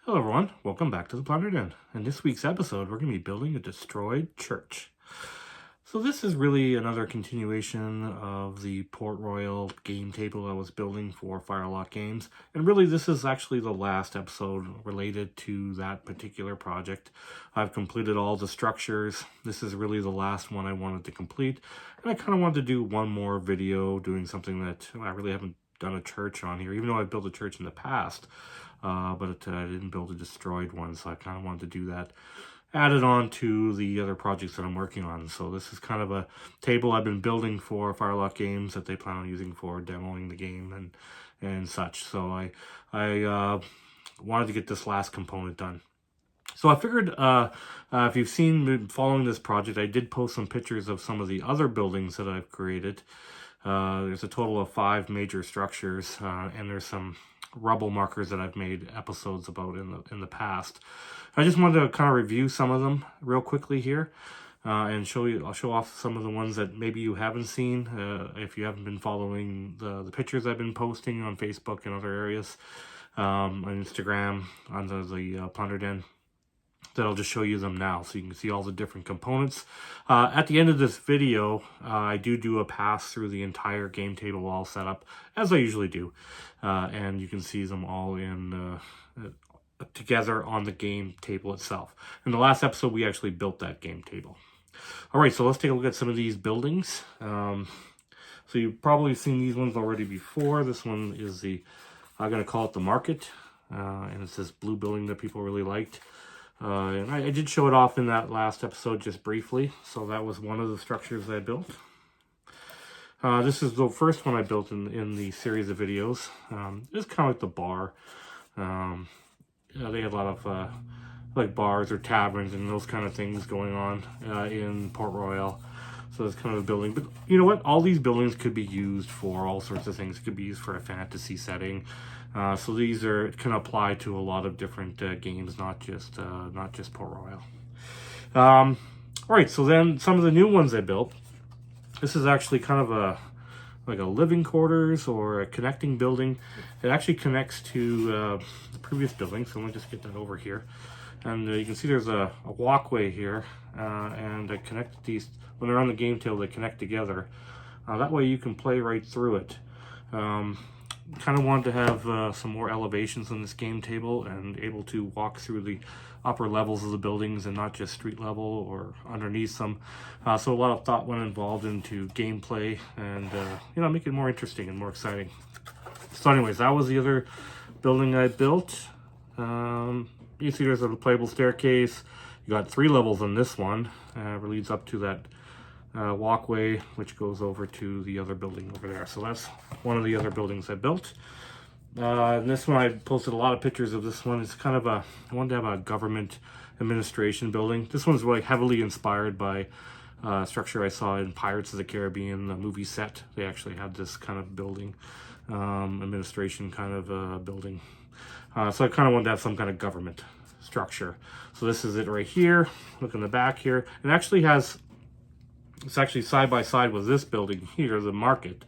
Hello everyone, welcome back to the Plunder Den. In this week's episode, we're going to be building a destroyed church. So this is really another continuation of the Port Royal game table I was building for Firelock games. And really this is actually the last episode related to that particular project. I've completed all the structures. This is really the last one I wanted to complete. And I kind of wanted to do one more video doing something that I really haven't done a church on here, even though I've built a church in the past. But I didn't build a destroyed one, so I kind of wanted to do that. Add it on to the other projects that I'm working on. So this is kind of a table I've been building for Firelock games that they plan on using for demoing the game and such. So I wanted to get this last component done. So I figured if you've been following this project, I did post some pictures of some of the other buildings that I've created. There's a total of 5 major structures, and there's some rubble markers that I've made episodes about in the past. I just wanted to kind of review some of them real quickly here, and I'll show off some of the ones that maybe you haven't seen if you haven't been following the pictures I've been posting on Facebook and other areas, on Instagram, on the Plunder Den. That I'll just show you them now so you can see all the different components. At the end of this video, I do a pass through the entire game table all set up, as I usually do. And you can see them all in together on the game table itself. In the last episode, we actually built that game table. All right, so let's take a look at some of these buildings. So you've probably seen these ones already before. This one is I'm going to call it the Market. And it's this blue building that people really liked. And I did show it off in that last episode just briefly. So that was one of the structures I built. This is the first one I built in the series of videos. It's kind of like the bar. They had a lot of like bars or taverns and those kind of things going on in Port Royal. So it's kind of a building. But you know what? All these buildings could be used for all sorts of things. It could be used for a fantasy setting. So these can apply to a lot of different games, not just Port Royal. All right, so then some of the new ones I built. This is actually kind of like a living quarters or a connecting building. It actually connects to the previous building. So let me just get that over here. And you can see there's a walkway here, and I connect these, when they're on the game table, they connect together. That way you can play right through it. Kind of wanted to have some more elevations on this game table and able to walk through the upper levels of the buildings and not just street level or underneath them. So a lot of thought went involved into gameplay and make it more interesting and more exciting. So anyways, that was the other building I built. You see there's a playable staircase. You got 3 levels on this one. It leads up to that walkway, which goes over to the other building over there. So that's one of the other buildings I built. And this one, I posted a lot of pictures of this one. It's kind of I wanted to have a government administration building. This one's really heavily inspired by a structure I saw in Pirates of the Caribbean, the movie set. They actually had this kind of building, administration kind of building. So I kind of wanted to have some kind of government structure. So this is it right here. Look in the back here. It actually it's actually side by side with this building here, the Market.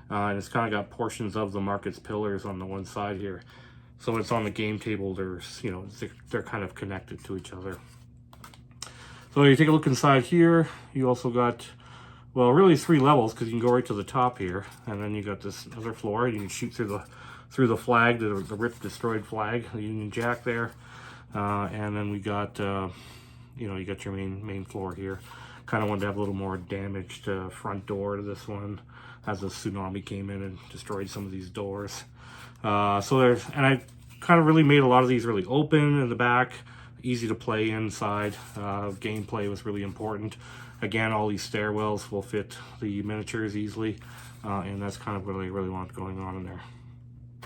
And it's kind of got portions of the Market's pillars on the one side here. So it's on the game table. They're kind of connected to each other. So you take a look inside here. You also got, well, really 3 levels because you can go right to the top here. And then you got this other floor. You can shoot through the flag, the ripped, destroyed flag, the Union Jack there. And then we got, you got your main floor here. Kind of wanted to have a little more damaged front door to this one as the tsunami came in and destroyed some of these doors. And I kind of really made a lot of these really open in the back, easy to play inside. Gameplay was really important. Again, all these stairwells will fit the miniatures easily, and that's kind of what I really want going on in there.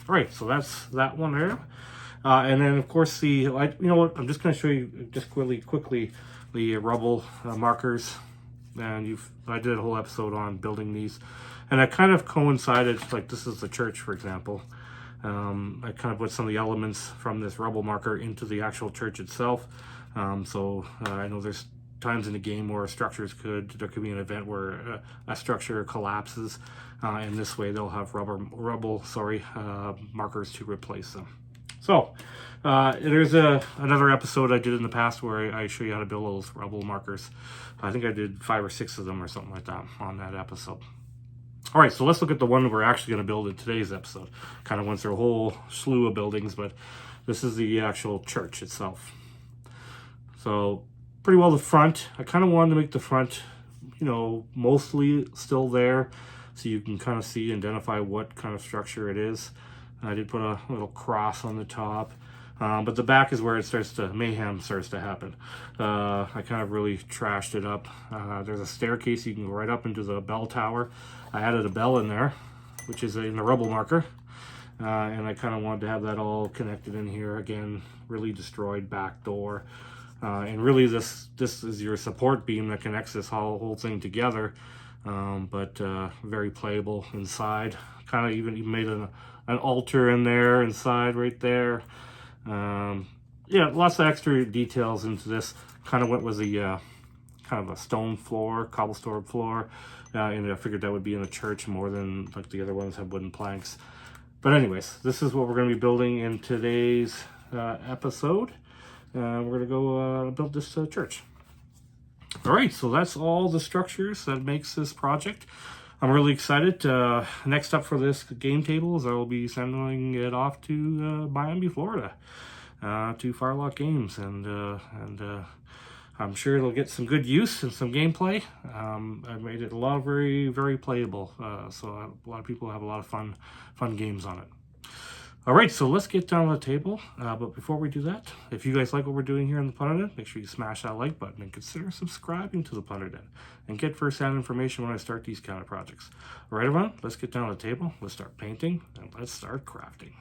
All right, so that's that one there. And then of course you know what, I'm just going to show you just quickly the rubble markers. And I did a whole episode on building these, and I kind of coincided, like this is the church, for example. I kind of put some of the elements from this rubble marker into the actual church itself. I know there's times in the game where structures there could be an event where a structure collapses, and this way they'll have rubble markers to replace them. So there's another episode I did in the past where I show you how to build those rubble markers. I think I did 5 or 6 of them or something like that on that episode. All right, so let's look at the one we're actually going to build in today's episode. Kind of went through a whole slew of buildings, but this is the actual church itself. So pretty well the front. I kind of wanted to make the front, mostly still there, so you can kind of see, identify what kind of structure it is. I did put a little cross on the top, but the back is where mayhem starts to happen. I kind of really trashed it up. There's a staircase you can go right up into the bell tower. I added a bell in there, which is in the rubble marker, and I kind of wanted to have that all connected in here. Again, really destroyed back door, and really this is your support beam that connects this whole thing together, but very playable inside. Kind of even made an altar in there inside right there. Yeah, lots of extra details into this. Kind of went with the kind of a stone floor, cobblestone floor, and I figured that would be in a church more than like the other ones have wooden planks. But anyways, this is what we're going to be building in today's episode. We're going to go build this church. All right, so that's all the structures that makes this project. I'm really excited. Next up for this game table is I will be sending it off to Miami, Florida, to Firelock Games, and I'm sure it'll get some good use and some gameplay. I made it very, very playable, so a lot of people have a lot of fun games on it. All right, so let's get down to the table. But before we do that, if you guys like what we're doing here in the Plunder Den, make sure you smash that like button and consider subscribing to the Plunder Den and get first-hand information when I start these kind of projects. All right, everyone, let's get down to the table. Let's start painting and let's start crafting.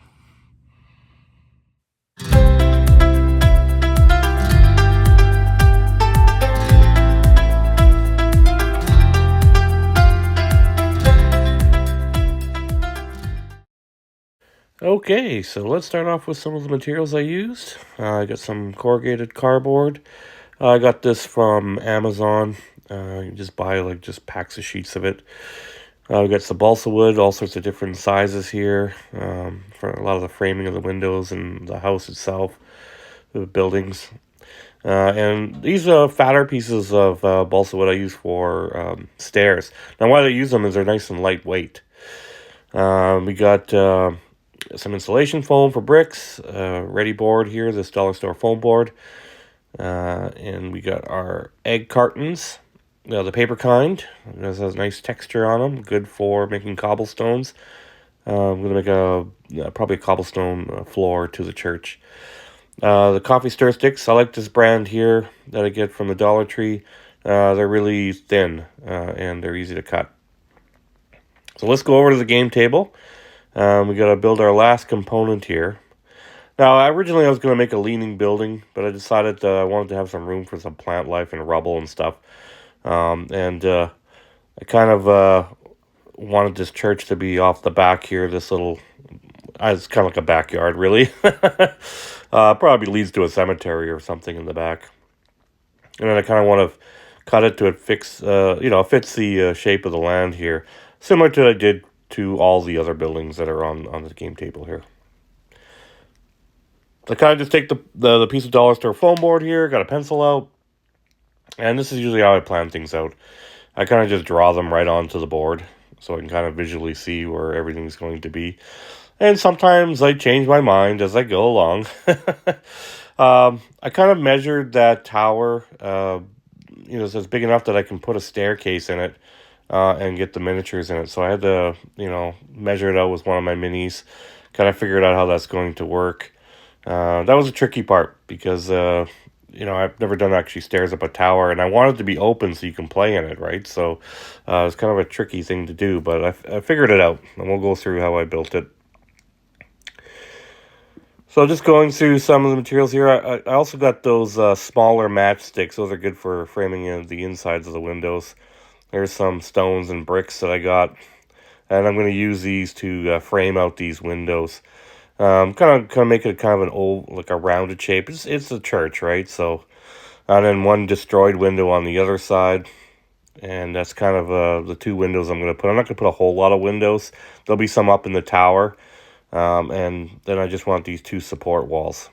Okay, so let's start off with some of the materials I used. I got some corrugated cardboard. I got this from Amazon. You just buy just packs of sheets of it. We got some balsa wood, all sorts of different sizes here, for a lot of the framing of the windows and the house itself, the buildings. And these fatter pieces of balsa wood I use for stairs. Now why I use them is they're nice and lightweight. We got some insulation foam for bricks, ready board here, this dollar store foam board, and we got our egg cartons, the paper kind. It has a nice texture on them, good for making cobblestones. I'm going to make probably a cobblestone floor to the church. The coffee stir sticks, I like this brand here that I get from the Dollar Tree. They're really thin, and they're easy to cut. So let's go over to the game table. We got to build our last component here. Now, originally I was going to make a leaning building, but I decided I wanted to have some room for some plant life and rubble and stuff. And I kind of wanted this church to be off the back here, this little... It's kind of like a backyard, really. Probably leads to a cemetery or something in the back. And then I kind of want to cut it to it fits the shape of the land here, similar to what I did to all the other buildings that are on the game table here. So I kind of just take the piece of dollar store foam board here, got a pencil out, and this is usually how I plan things out. I kind of just draw them right onto the board so I can kind of visually see where everything's going to be. And sometimes I change my mind as I go along. I kind of measured that tower, so it's big enough that I can put a staircase in it. And get the miniatures in it. So I had to, measure it out with one of my minis, kind of figured out how that's going to work. That was a tricky part because, I've never done actually stairs up a tower, and I wanted to be open so you can play in it, right? So it's kind of a tricky thing to do, but I figured it out, and we'll go through how I built it. So just going through some of the materials here, I also got those smaller matchsticks. Those are good for framing the insides of the windows. There's some stones and bricks that I got, and I'm going to use these to frame out these windows. Kind of make it kind of an old, like a rounded shape. It's a church, right? So and then one destroyed window on the other side. And that's kind of the two windows I'm going to put. I'm not going to put a whole lot of windows. There'll be some up in the tower. And then I just want these two support walls.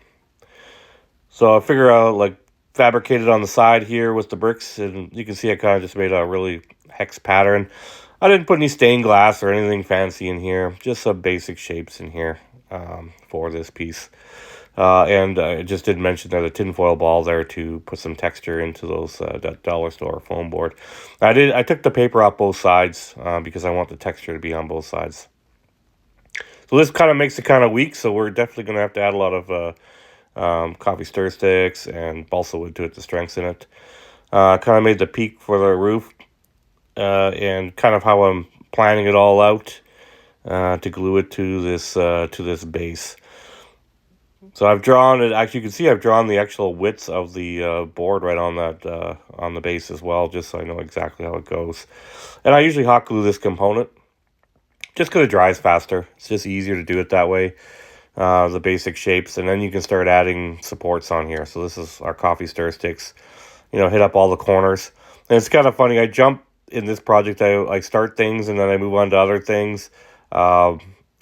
So I figure out, like, fabricated on the side here with the bricks. And you can see I kind of just made a really hex pattern. I didn't put any stained glass or anything fancy in here. Just some basic shapes in here for this piece. And I just did mention there's a tinfoil ball there to put some texture into those that dollar store foam board. I took the paper off both sides because I want the texture to be on both sides. So this kind of makes it kind of weak, so we're definitely going to have to add a lot of coffee stir sticks and balsa wood to it to strengthen it. Kind of made the peak for the roof and kind of how I'm planning it all out to glue it to this base. So I've drawn it. Actually, you can see I've drawn the actual widths of the board right on that on the base as well, just so I know exactly how it goes. And I usually hot glue this component just because it dries faster. It's just easier to do it that way. The basic shapes, and then you can start adding supports on here. So this is our coffee stir sticks. Hit up all the corners. And it's kind of funny. I jump in this project. I start things and then I move on to other things.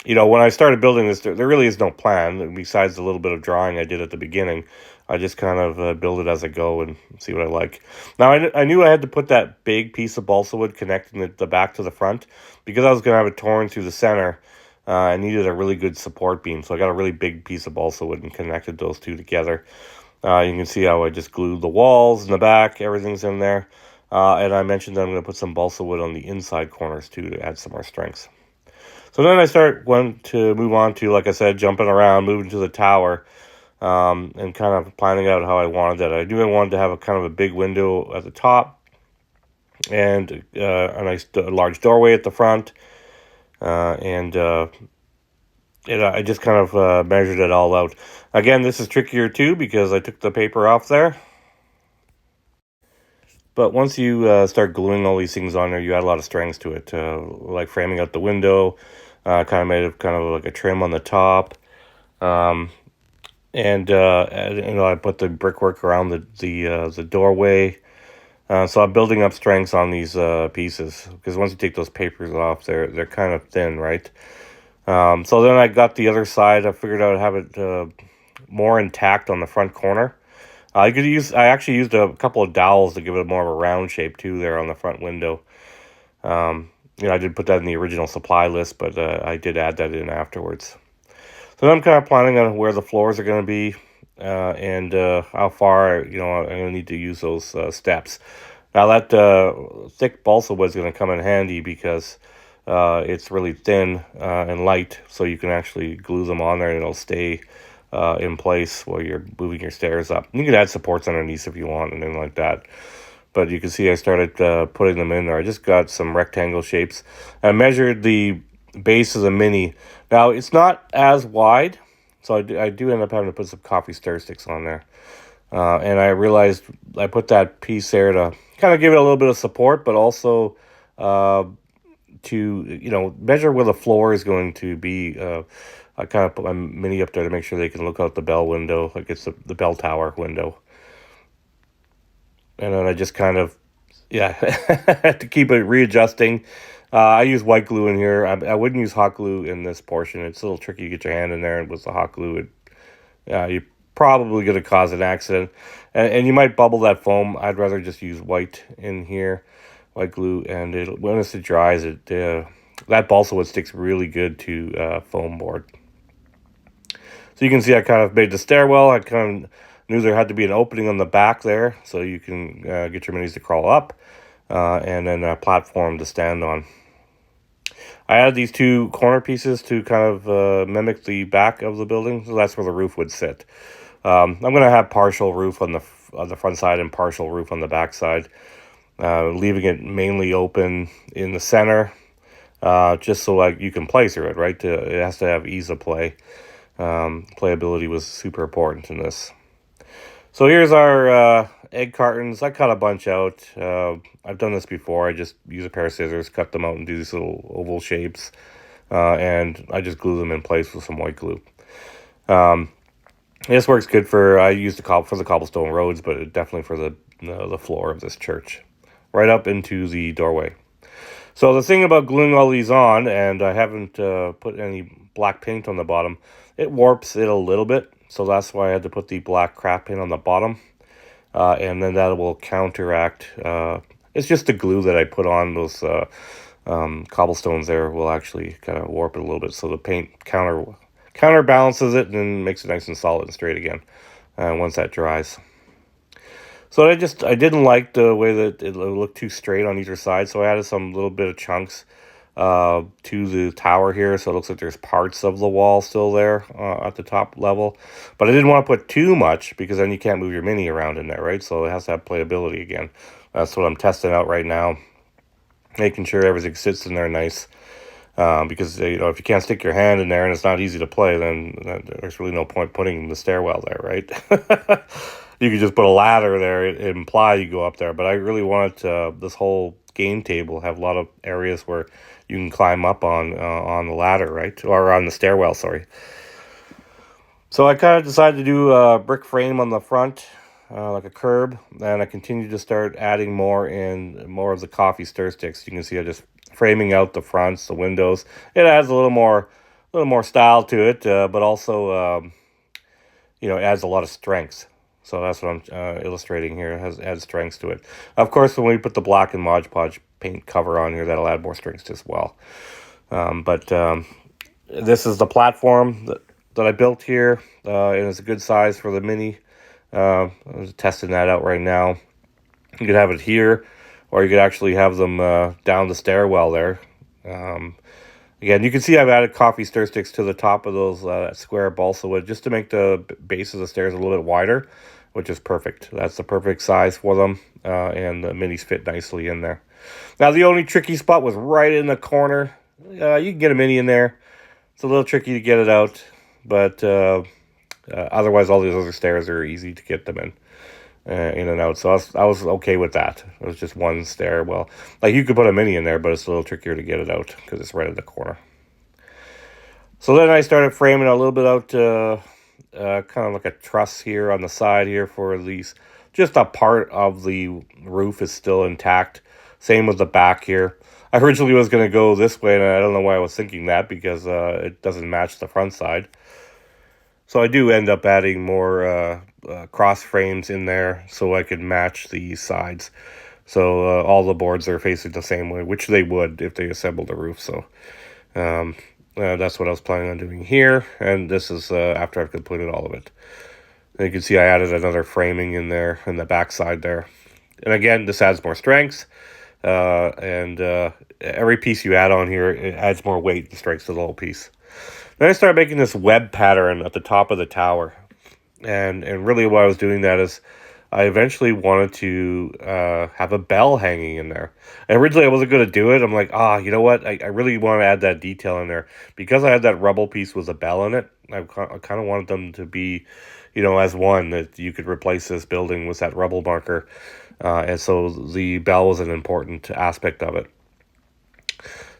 When I started building this, there really is no plan besides the little bit of drawing I did at the beginning. I just kind of build it as I go and see what I like. Now, I knew I had to put that big piece of balsa wood connecting the back to the front because I was going to have it torn through the center. I needed a really good support beam, so I got a really big piece of balsa wood and connected those two together. You can see how I just glued the walls in the back. Everything's in there. And I mentioned that I'm going to put some balsa wood on the inside corners too to add some more strength. So then I went to move on to, like I said, jumping around, moving to the tower, and kind of planning out how I wanted that. I knew I wanted to have a kind of a big window at the top and a nice large doorway at the front. I just kind of measured it all out. Again, this is trickier too because I took the paper off there. But once you start gluing all these things on there, you add a lot of strengths to it, like framing out the window, kind of made it kind of like a trim on the top. I put the brickwork around the doorway. So I'm building up strengths on these pieces because once you take those papers off, they're kind of thin, right? So then I got the other side. I figured out how to have it more intact on the front corner. I actually used a couple of dowels to give it more of a round shape too there on the front window. I didn't put that in the original supply list, but I did add that in afterwards. So then I'm kind of planning on where the floors are going to be and how far I'm going to need to use those steps. Now that thick balsa wood is going to come in handy because it's really thin and light, so you can actually glue them on there and it'll stay in place while you're moving your stairs up. You can add supports underneath if you want, anything like that. But you can see I started putting them in there. I just got some rectangle shapes. I measured the base of the Mini. Now, it's not as wide, so I do end up having to put some coffee stir sticks on there. And I realized I put that piece there to kind of give it a little bit of support, but also to measure where the floor is going to be. I kind of put my Mini up there to make sure they can look out the bell window, like it's the bell tower window. And then I just kind of, to keep it readjusting. I use white glue in here. I wouldn't use hot glue in this portion. It's a little tricky to get your hand in there, and with the hot glue, you're probably going to cause an accident. And you might bubble that foam. I'd rather just use white in here, white glue, and once it dries, that balsa wood sticks really good to foam board. So you can see I kind of made the stairwell. I kind of knew there had to be an opening on the back there so you can get your minis to crawl up and then a platform to stand on. I added these two corner pieces to kind of mimic the back of the building, so that's where the roof would sit. I'm going to have partial roof on the front side and partial roof on the back side, leaving it mainly open in the center, just so you can play through it, right? It has to have ease of play. Playability was super important in this. So here's our egg cartons. I cut a bunch out. I've done this before. I just use a pair of scissors, cut them out, and do these little oval shapes. And I just glue them in place with some white glue. This works good for, I use for the cobblestone roads, but definitely for the floor of this church, right up into the doorway. So the thing about gluing all these on, and I haven't put any black paint on the bottom, it warps it a little bit. So that's why I had to put the black craft paint on the bottom. And then that will counteract. It's just the glue that I put on those cobblestones there will actually kind of warp it a little bit. So the paint counterbalances it and makes it nice and solid and straight again once that dries. So I didn't like the way that it looked too straight on either side, so I added some little bit of chunks to the tower here, so it looks like there's parts of the wall still there at the top level. But I didn't want to put too much, because then you can't move your mini around in there, right? So it has to have playability again. That's what I'm testing out right now, making sure everything sits in there nice. Because if you can't stick your hand in there and it's not easy to play, then there's really no point putting the stairwell there, right? You could just put a ladder there. It imply you go up there, but I really wanted this whole game table have a lot of areas where you can climb up on the ladder, right, or on the stairwell. Sorry. So I kind of decided to do a brick frame on the front, like a curb, and I continued to start adding more of the coffee stir sticks. You can see I just framing out the fronts, the windows. It adds a little more style to it, but also it adds a lot of strength. So that's what I'm illustrating here. It adds strength to it. Of course, when we put the black and Mod Podge paint cover on here, that'll add more strength as well. But this is the platform that I built here, and it's a good size for the mini. I'm testing that out right now. You could have it here, or you could actually have them down the stairwell there. Again, you can see I've added coffee stir sticks to the top of those square balsa wood just to make the base of the stairs a little bit wider, which is perfect. That's the perfect size for them, and the minis fit nicely in there. Now, the only tricky spot was right in the corner. You can get a mini in there. It's a little tricky to get it out, but otherwise all these other stairs are easy to get them in and out. So I was okay with that. It was just one stair. Well, like, you could put a mini in there, but it's a little trickier to get it out because it's right in the corner. So then I started framing a little bit out, kind of like a truss here on the side here for these. Just a part of the roof is still intact. Same with the back here. I originally was going to go this way, and I don't know why I was thinking that, because it doesn't match the front side. So I do end up adding more cross frames in there so I can match the sides. So all the boards are facing the same way, which they would if they assembled the roof. So that's what I was planning on doing here. And this is after I've completed all of it. And you can see I added another framing in there in the back side there. And again, this adds more strength. And every piece you add on here, it adds more weight and strength to the whole piece. Then I started making this web pattern at the top of the tower. And really what I was doing that is I eventually wanted to have a bell hanging in there. And originally I wasn't going to do it. I'm like, you know what? I really want to add that detail in there. Because I had that rubble piece with a bell in it, I kind of wanted them to be, as one, that you could replace this building with that rubble marker. And so the bell was an important aspect of it.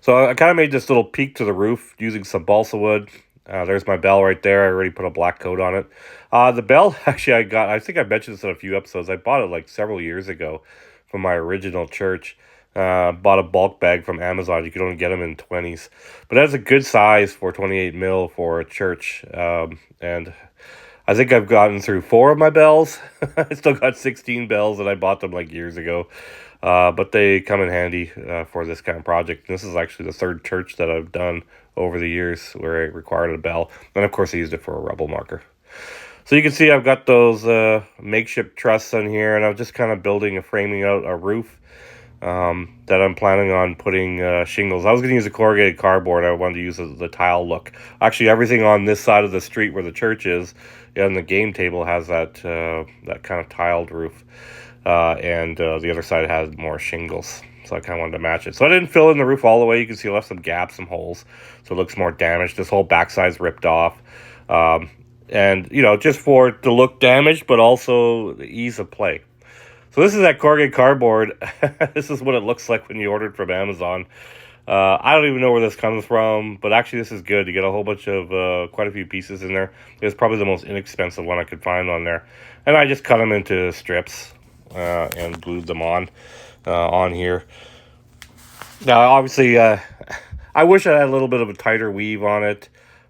So I kind of made this little peak to the roof using some balsa wood. There's my bell right there. I already put a black coat on it. The bell, actually, I think I mentioned this in a few episodes. I bought it like several years ago from my original church. Bought a bulk bag from Amazon. You could only get them in 20s. But that's a good size for 28 mil for a church. And I think I've gotten through 4 of my bells. I still got 16 bells, and I bought them like years ago. But they come in handy for this kind of project. And this is actually the 3rd church that I've done over the years where I required a bell. And of course I used it for a rubble marker. So you can see I've got those makeshift trusses in here, and I'm just kind of framing out a roof that I'm planning on putting shingles. I was going to use a corrugated cardboard. I wanted to use the tile look. Actually, everything on this side of the street where the church is, and the game table has that kind of tiled roof. And the other side has more shingles. So I kind of wanted to match it. So I didn't fill in the roof all the way. You can see I left some gaps, some holes. So it looks more damaged. This whole backside's ripped off. And, just for it to look damaged, but also the ease of play. So this is that corrugated cardboard. This is what it looks like when you order it from Amazon. I don't even know where this comes from, but actually this is good. You get a whole bunch of, quite a few pieces in there. It's probably the most inexpensive one I could find on there. And I just cut them into strips and glued them on here. Now, obviously, I wish I had a little bit of a tighter weave on it,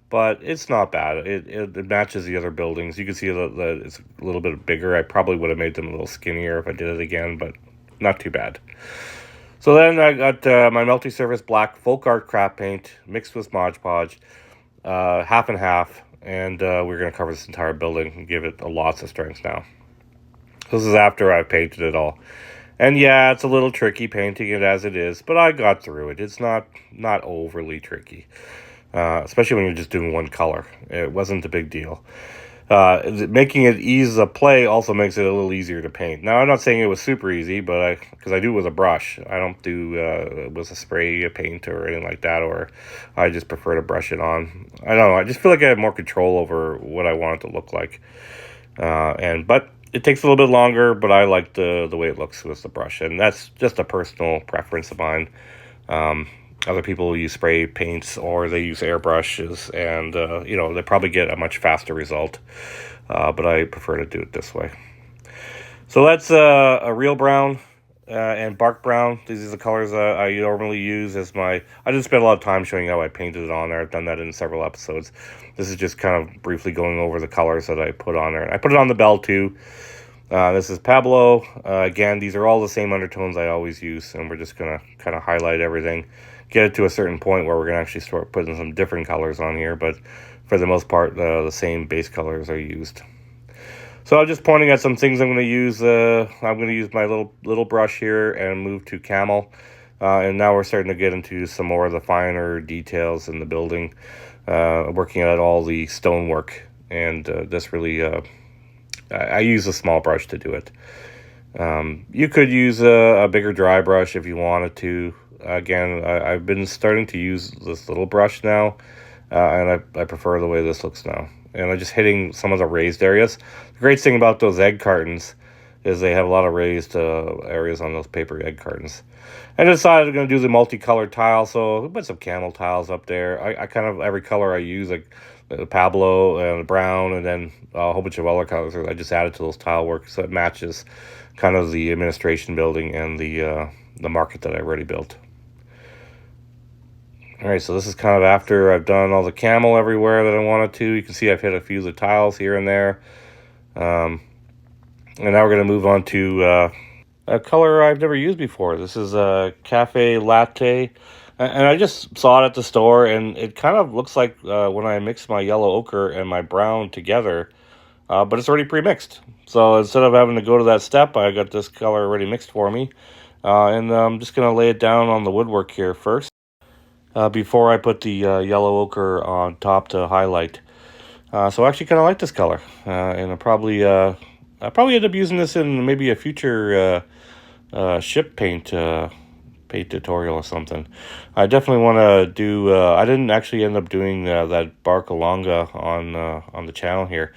but it's not bad. It matches the other buildings. You can see that it's a little bit bigger. I probably would have made them a little skinnier if I did it again, but not too bad. So then I got my multi-surface black folk art craft paint mixed with Mod Podge, half and half, and we're going to cover this entire building and give it lots of strength now. This is after I've painted it all. And yeah, it's a little tricky painting it as it is, but I got through it. It's not overly tricky, especially when you're just doing one color. It wasn't a big deal. Making it ease of play also makes it a little easier to paint. Now, I'm not saying it was super easy, but because I do it with a brush. I don't do with a spray paint or anything like that, or I just prefer to brush it on. I don't know. I just feel like I have more control over what I want it to look like. But it takes a little bit longer, but I like the way it looks with the brush, and that's just a personal preference of mine. Other people use spray paints or they use airbrushes, and they probably get a much faster result. But I prefer to do it this way. So that's a real brown and bark brown. These are the colors I normally use as my. I didn't spend a lot of time showing how I painted it on there. I've done that in several episodes. This is just kind of briefly going over the colors that I put on there. I put it on the bell too. This is Pablo. Again, these are all the same undertones I always use, and we're just going to kind of highlight everything, get it to a certain point where we're going to actually start putting some different colors on here, but for the most part, the same base colors are used. So I'm just pointing at some things I'm going to use. I'm going to use my little brush here and move to camel, and now we're starting to get into some more of the finer details in the building, working at all the stonework, and this really... I use a small brush to do it. You could use a bigger dry brush if you wanted to. Again, I've been starting to use this little brush now, and I prefer the way this looks now. And I'm just hitting some of the raised areas. The great thing about those egg cartons is they have a lot of raised areas on those paper egg cartons. And I decided I'm going to do the multicolored tile, so I put some camel tiles up there. I kind of, every color I use, like the Pablo and the brown, and then a whole bunch of other colors I just added to those tile work, so it matches kind of the administration building and the market that I already built. All right, so this is kind of after I've done all the camel everywhere that I wanted to. You can see I've hit a few of the tiles here and there. And now we're going to move on to a color I've never used before. This is a Cafe Latte. And I just saw it at the store, and it kind of looks like when I mix my yellow ochre and my brown together, but it's already pre-mixed. So instead of having to go to that step, I got this color already mixed for me. And I'm just going to lay it down on the woodwork here first, before I put the yellow ochre on top to highlight. So I actually kind of like this color, and I'll probably end up using this in maybe a future ship paint tutorial or something. I definitely want to do. I didn't actually end up doing that Barcalonga on the channel here,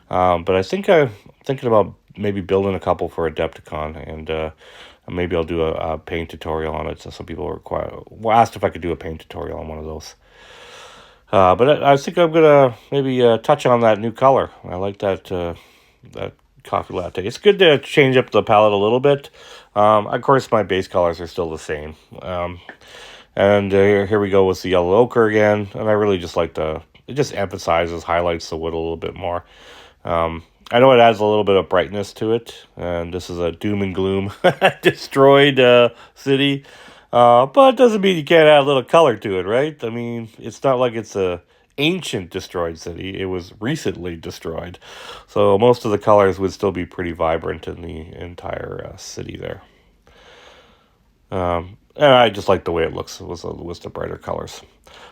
but I think I'm thinking about maybe building a couple for Adepticon, and maybe I'll do a paint tutorial on it. So some people asked if I could do a paint tutorial on one of those. But I think I'm gonna maybe touch on that new color. I like that coffee latte. It's good to change up the palette a little bit. Of course, my base colors are still the same. And here we go with the yellow ochre again. And I really just like it just emphasizes, highlights the wood a little bit more. I know it adds a little bit of brightness to it. And this is a doom and gloom destroyed city. But it doesn't mean you can't add a little color to it, right? I mean, it's not like it's a ancient destroyed city. It was recently destroyed, so most of the colors would still be pretty vibrant in the entire city there. And I just like the way it looks with the brighter colors.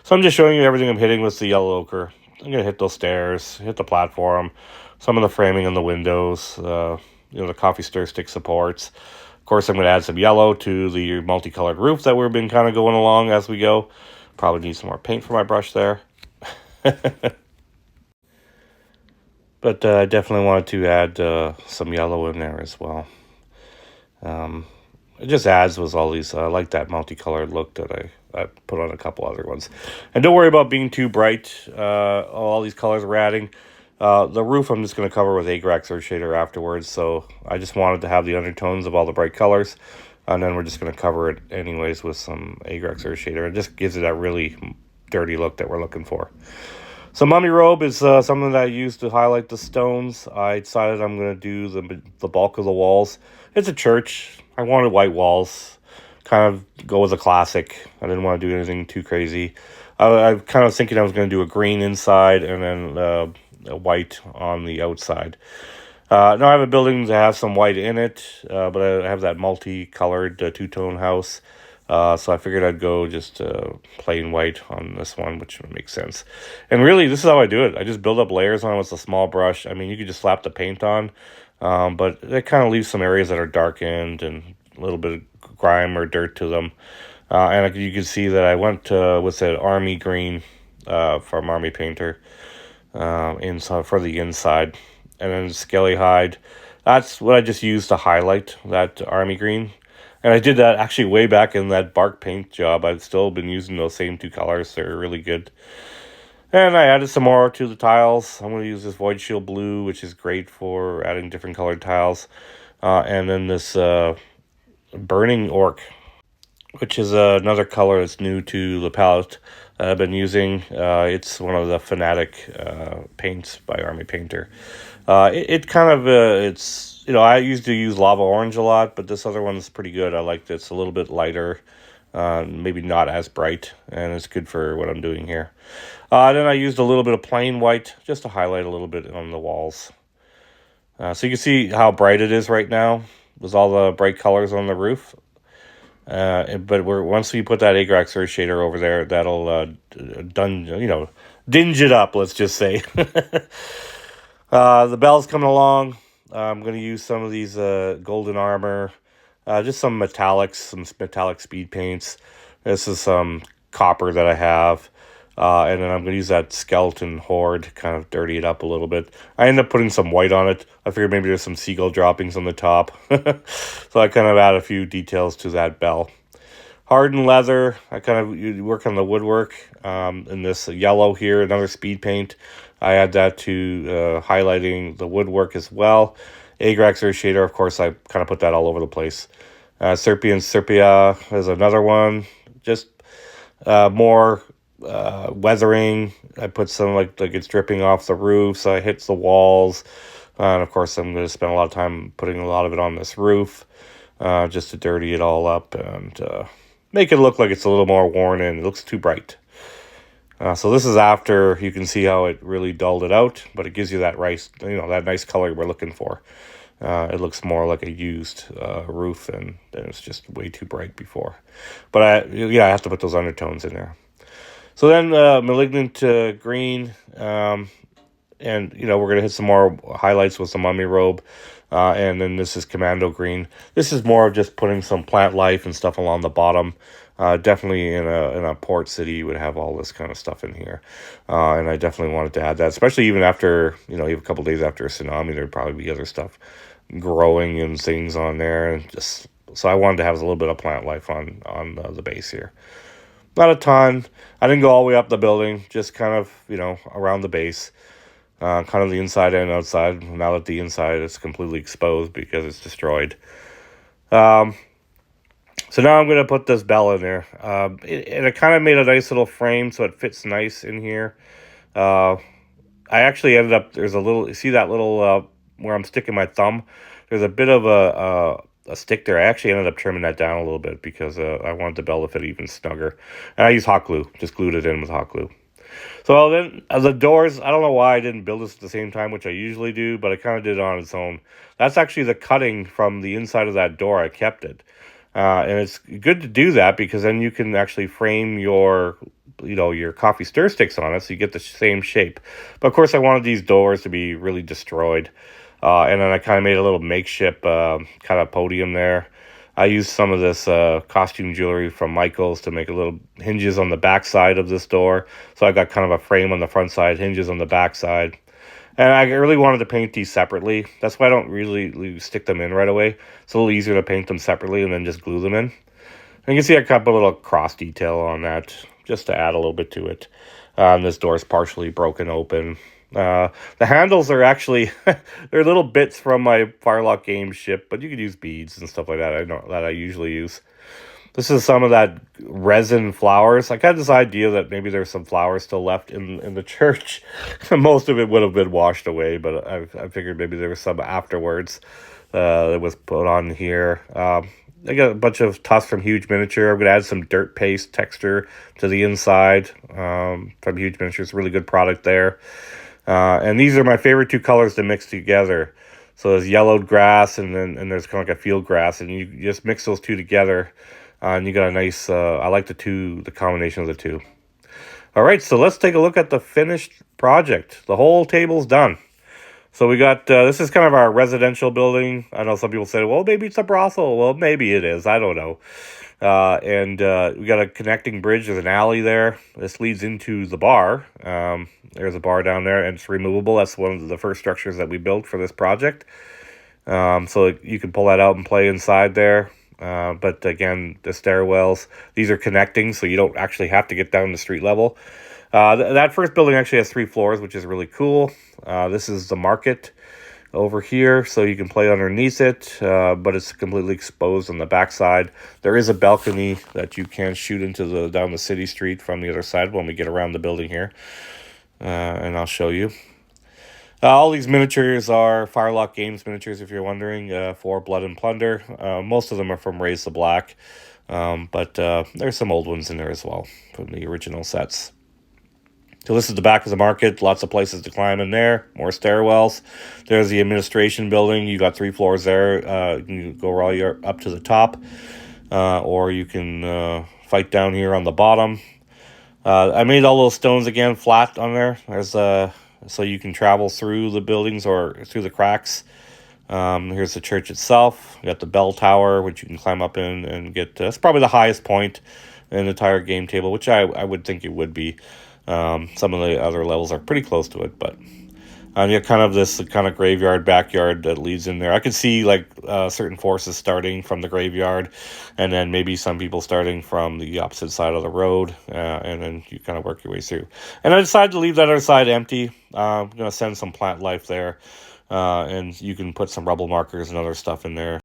So I'm just showing you everything I'm hitting with the yellow ochre. I'm gonna hit those stairs, hit the platform, some of the framing on the windows, the coffee stir stick supports. Of course, I'm going to add some yellow to the multicolored roof that we've been kind of going along as we go. Probably need some more paint for my brush there. But I definitely wanted to add some yellow in there as well. It just adds with all these. I like that multicolored look that I put on a couple other ones. And don't worry about being too bright. All these colors we're adding. The roof I'm just going to cover with Agrax Earth Shader afterwards. So I just wanted to have the undertones of all the bright colors. And then we're just going to cover it anyways with some Agrax Earth Shader. It just gives it that really dirty look that we're looking for. So Mummy Robe is something that I use to highlight the stones. I decided I'm going to do the bulk of the walls. It's a church. I wanted white walls. Kind of go with a classic. I didn't want to do anything too crazy. I kind of thinking I was going to do a green inside and then a white on the outside. Now I have a building that has some white in it, but I have that multicolored two-tone house. So I figured I'd go just plain white on this one, which makes sense. And really, this is how I do it. I just build up layers on it with a small brush. I mean, you could just slap the paint on, but it kind of leaves some areas that are darkened and a little bit of grime or dirt to them. And you can see that I went with an army green from Army Painter for the inside. And then Skelly Hide. That's what I just used to highlight that army green. And I did that actually way back in that bark paint job. I've still been using those same two colors. They're really good. And I added some more to the tiles. I'm going to use this Void Shield Blue, which is great for adding different colored tiles. And then this Burning Orc, which is another color that's new to the palette that I've been using. It's one of the Fanatic paints by Army Painter. It kind of, it's, you know, I used to use Lava Orange a lot, but this other one's pretty good. I like it. It's a little bit lighter, maybe not as bright, and it's good for what I'm doing here. Then I used a little bit of plain white just to highlight a little bit on the walls. So you can see how bright it is right now with all the bright colors on the roof. But once we put that Agrax Earth Shader over there, that'll dinge it up, let's just say. The bell's coming along. I'm going to use some of these golden armor, just some metallic speed paints. This is some copper that I have. And then I'm going to use that skeleton horde, kind of dirty it up a little bit. I end up putting some white on it. I figured maybe there's some seagull droppings on the top. So I kind of add a few details to that bell. Hardened leather, I kind of work on the woodwork. In this yellow here, another speed paint. I add that to highlighting the woodwork as well. Agrax Earth Shader, of course, I kind of put that all over the place. Serpian Serpia is another one. Just more weathering. I put some like it's dripping off the roof, so it hits the walls. And of course, I'm going to spend a lot of time putting a lot of it on this roof, just to dirty it all up and make it look like it's a little more worn in. It looks too bright. So this is after you can see how it really dulled it out, but it gives you that that nice color we're looking for. It looks more like a used roof, and it's just way too bright before. But I have to put those undertones in there. So then Malignant Green, and we're going to hit some more highlights with some Mummy Robe, and then this is Commando Green. This is more of just putting some plant life and stuff along the bottom. Definitely in a port city, you would have all this kind of stuff in here, and I definitely wanted to add that, especially even after, even a couple days after a tsunami, there'd probably be other stuff growing and things on there, and just so I wanted to have a little bit of plant life on the base here. Not a ton. I didn't go all the way up the building, just kind of, around the base, kind of the inside and outside. Now that the inside is completely exposed because it's destroyed. So now I'm going to put this bell in there. And it kind of made a nice little frame so it fits nice in here. I actually ended up, see that little, where I'm sticking my thumb? There's a bit of a stick there. I actually ended up trimming that down a little bit because I wanted the bell to fit even snugger. And I used hot glue, just glued it in with hot glue. So then the doors, I don't know why I didn't build this at the same time, which I usually do, but I kind of did it on its own. That's actually the cutting from the inside of that door. I kept it. And it's good to do that because then you can actually frame your coffee stir sticks on it so you get the same shape. But of course I wanted these doors to be really destroyed. And then I kind of made a little makeshift kind of podium there. I used some of this costume jewelry from Michael's to make a little hinges on the back side of this door. So I got kind of a frame on the front side, hinges on the back side. And I really wanted to paint these separately. That's why I don't really stick them in right away. It's a little easier to paint them separately and then just glue them in. And you can see a couple little cross detail on that, just to add a little bit to it. This door is partially broken open. The handles are actually, they're little bits from my Firelock game ship, but you could use beads and stuff like that. I know that I usually use. This is some of that resin flowers. I got this idea that maybe there's some flowers still left in the church. Most of it would have been washed away, but I figured maybe there was some afterwards that was put on here. I got a bunch of tufts from Huge Miniature. I'm going to add some dirt paste texture to the inside from Huge Miniature. It's a really good product there. And these are my favorite two colors to mix together. So there's yellowed grass and there's kind of like a field grass, and you just mix those two together. And you got a nice, I like the combination of the two. All right, so let's take a look at the finished project. The whole table's done. So we got, this is kind of our residential building. I know some people say, well, maybe it's a brothel. Well, maybe it is. I don't know. And we got a connecting bridge. There's an alley there. This leads into the bar. There's a bar down there, and it's removable. That's one of the first structures that we built for this project. So you can pull that out and play inside there. But again, the stairwells, these are connecting, so you don't actually have to get down to street level. That first building actually has 3 floors, which is really cool. This is the market over here, so you can play underneath it, but it's completely exposed on the backside. There is a balcony that you can shoot into down the city street from the other side when we get around the building here, and I'll show you. All these miniatures are Firelock Games miniatures, if you're wondering, for Blood and Plunder. Most of them are from Raise the Black, but there's some old ones in there as well from the original sets. So this is the back of the market. Lots of places to climb in there. More stairwells. There's the administration building. You got 3 floors there. You can go all your up to the top, or you can fight down here on the bottom. I made all those stones again flat on there. There's so you can travel through the buildings or through the cracks. Here's the church itself. You got the bell tower, which you can climb up in and get. It's probably the highest point in the entire game table, which I would think it would be. Some of the other levels are pretty close to it, but you got kind of this kind of graveyard backyard that leads in there. I could see like certain forces starting from the graveyard, and then maybe some people starting from the opposite side of the road, and then you kind of work your way through. And I decided to leave that other side empty. I'm going to send some plant life there, and you can put some rubble markers and other stuff in there.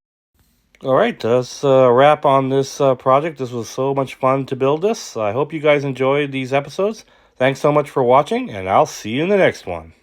All right, let's wrap on this project. This was so much fun to build this. I hope you guys enjoyed these episodes. Thanks so much for watching, and I'll see you in the next one.